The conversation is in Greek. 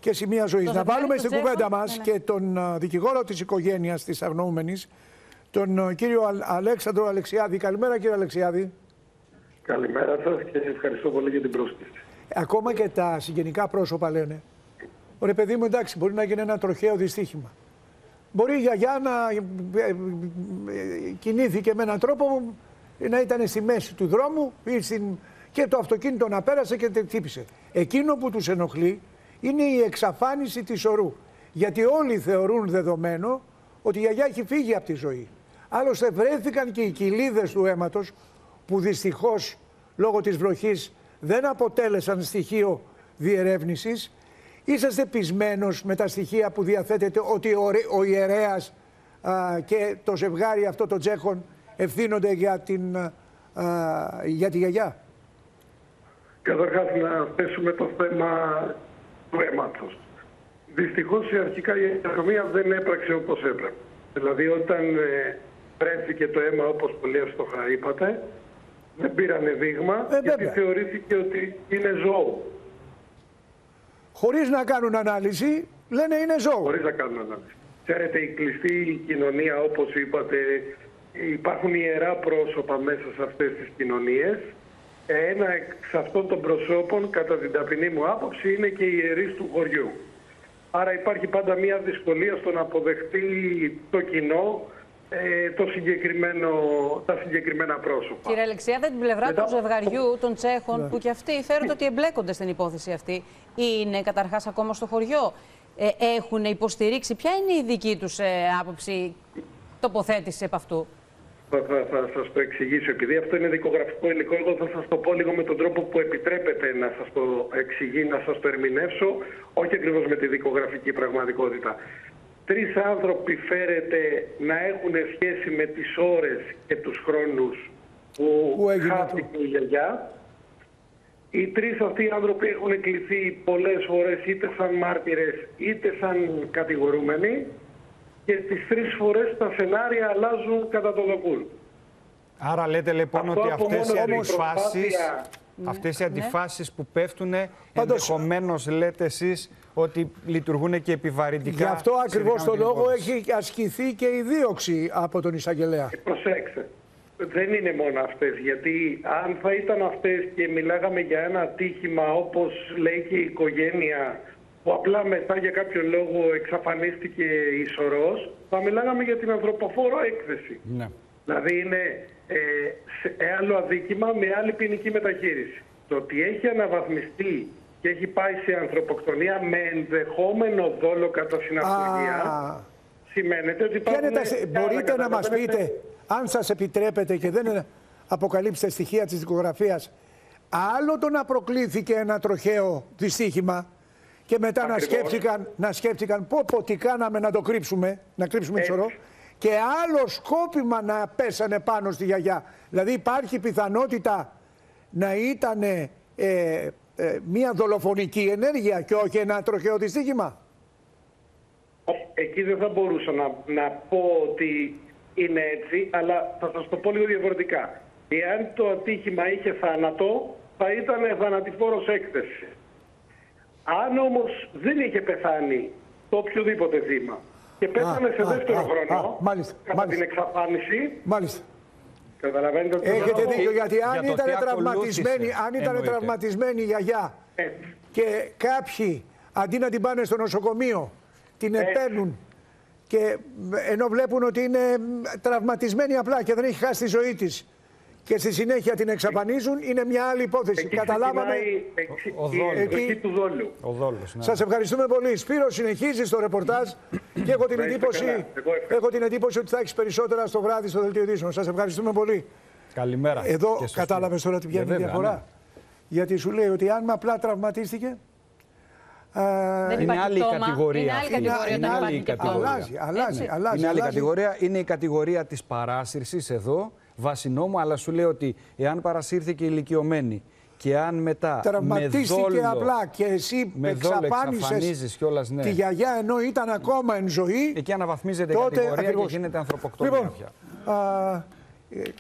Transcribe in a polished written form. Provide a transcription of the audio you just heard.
και σημεία ζωής. Να βάλουμε στην κουβέντα μας και τον δικηγόρο της οικογένειας της αγνοούμενης, τον κύριο Αλέξανδρο Αλεξιάδη. Καλημέρα, κύριε Αλεξιάδη. Καλημέρα σας και ευχαριστώ πολύ για την πρόσκληση. Ακόμα και τα συγγενικά πρόσωπα λένε, ωραία παιδί μου, εντάξει, μπορεί να γίνει ένα τροχαίο δυστύχημα. Μπορεί η γιαγιά να κινήθηκε με έναν τρόπο να ήταν στη μέση του δρόμου και το αυτοκίνητο να πέρασε και χτύπησε. Εκείνο που τους ενοχλεί είναι η εξαφάνιση της ορού. Γιατί όλοι θεωρούν δεδομένο ότι η γιαγιά έχει φύγει από τη ζωή. Άλλωστε βρέθηκαν και οι κοιλίδες του αίματος που δυστυχώς λόγω της βροχής δεν αποτέλεσαν στοιχείο διερεύνησης. Είσαστε πεισμένος με τα στοιχεία που διαθέτετε ότι ο ιερέας και το ζευγάρι αυτό των Τσέχων ευθύνονται για τη γιαγιά? Καταρχάς να θέσουμε το θέμα του αίματος. Δυστυχώς αρχικά η αστυνομία δεν έπραξε όπως έπρεπε. Δηλαδή όταν βρέθηκε το αίμα, όπως πολύ εύστοχα είπατε, δεν πήρανε δείγμα γιατί θεωρήθηκε ότι είναι ζώο. Χωρίς να κάνουν ανάλυση, λένε είναι ζώο. Χωρίς να κάνουν ανάλυση. Ξέρετε, η κλειστή κοινωνία, όπως είπατε, υπάρχουν ιερά πρόσωπα μέσα σε αυτές τις κοινωνίες. Ένα εξ αυτών των προσώπων, κατά την ταπεινή μου άποψη, είναι και οι ιερείς του χωριού. Άρα υπάρχει πάντα μια δυσκολία στο να αποδεχτεί το κοινό τα συγκεκριμένα πρόσωπα. Κύριε Αλεξιάδη, την πλευρά του ζευγαριού των Τσέχων, που και αυτοί φέρονται ότι εμπλέκονται στην υπόθεση αυτή, είναι καταρχάς ακόμα στο χωριό, έχουν υποστηρίξει? Ποια είναι η δική τους άποψη, τοποθέτηση επ' αυτού? Θα σας το εξηγήσω. Επειδή αυτό είναι δικογραφικό υλικό, εγώ θα σας το πω λίγο με τον τρόπο που επιτρέπετε να σας το εξηγεί, να σας το ερμηνεύσω, όχι ακριβώς με τη δικογραφική πραγματικότητα. 3 άνθρωποι φέρεται να έχουν σχέση με τις ώρες και τους χρόνους που χάθηκε η γιαγιά. Οι 3 αυτοί άνθρωποι έχουν κληθεί πολλές φορές είτε σαν μάρτυρες είτε σαν κατηγορούμενοι και τις 3 φορές τα σενάρια αλλάζουν κατά το δοκούν. Άρα λέτε λοιπόν ότι αυτές οι αντιφάσεις που πέφτουν, ενδεχομένως λέτε εσείς ότι λειτουργούν και επιβαρυντικά. Γι' αυτό ακριβώς το λόγο έχει ασκηθεί και η δίωξη από τον εισαγγελέα. Προσέξτε, δεν είναι μόνο αυτές, γιατί αν θα ήταν αυτές και μιλάγαμε για ένα ατύχημα όπως λέει και η οικογένεια, που απλά μετά για κάποιο λόγο εξαφανίστηκε η σωρός, θα μιλάγαμε για την ανθρωποφόρο έκθεση. Ναι. Δηλαδή είναι άλλο αδίκημα με άλλη ποινική μεταχείριση. Το ότι έχει αναβαθμιστεί και έχει πάει σε ανθρωποκτονία με ενδεχόμενο δόλο κατά συναυτουργία, σημαίνει ότι υπάρχουν... Μπορείτε να μας πείτε, αν σας επιτρέπετε και δεν αποκαλύψετε στοιχεία της δικογραφίας, άλλο το να προκλήθηκε ένα τροχαίο δυστύχημα και μετά να σκέφτηκαν πω τι κάναμε να το κρύψουμε, να κρύψουμε τη σωρό, και άλλο σκόπιμα να πέσανε πάνω στη γιαγιά. Δηλαδή υπάρχει πιθανότητα να ήταν μια δολοφονική ενέργεια και όχι ένα τροχαίο δυστύχημα? Εκεί δεν θα μπορούσα να πω ότι είναι έτσι, αλλά θα σας το πω λίγο διαφορετικά. Εάν το ατύχημα είχε θάνατο, θα ήταν θανατηφόρος έκθεση. Αν όμως δεν είχε πεθάνει το οποιοδήποτε θύμα και πέθανε σε δεύτερο χρόνο, κατά την εξαφάνιση, καταλαβαίνετε ότι... Έχετε δίκιο, γιατί αν ήταν τραυματισμένη η γιαγιά και κάποιοι αντί να την πάνε στο νοσοκομείο την επέρνουν, και ενώ βλέπουν ότι είναι τραυματισμένη απλά και δεν έχει χάσει τη ζωή της και στη συνέχεια την εξαφανίζουν, είναι μια άλλη υπόθεση. Καταλάβαμε. Ο δόλος. Ναι. Σας ευχαριστούμε πολύ. Σπύρο, συνεχίζει το ρεπορτάζ και έχω την εντύπωση ότι θα έχεις περισσότερα στο βράδυ στο Δελτίο Ειδήσεων. Σας ευχαριστούμε πολύ. Καλημέρα. Εδώ κατάλαβες τώρα τι βγαίνει η διαφορά. Ναι. Γιατί σου λέει ότι αν απλά τραυματίστηκε, είναι άλλη κατηγορία. Είναι άλλη κατηγορία. Αλλάζει. Είναι άλλη κατηγορία. Είναι η κατηγορία της παράσυρσης εδώ, βάσει νόμου, αλλά σου λέει ότι εάν παρασύρθηκε ηλικιωμένη και αν μετά τραυματίστηκε απλά και εσύ εξαφάνισες τη γιαγιά ενώ ήταν ακόμα εν ζωή, εκεί αναβαθμίζεται η κατηγορία και γίνεται ανθρωποκτονία πια.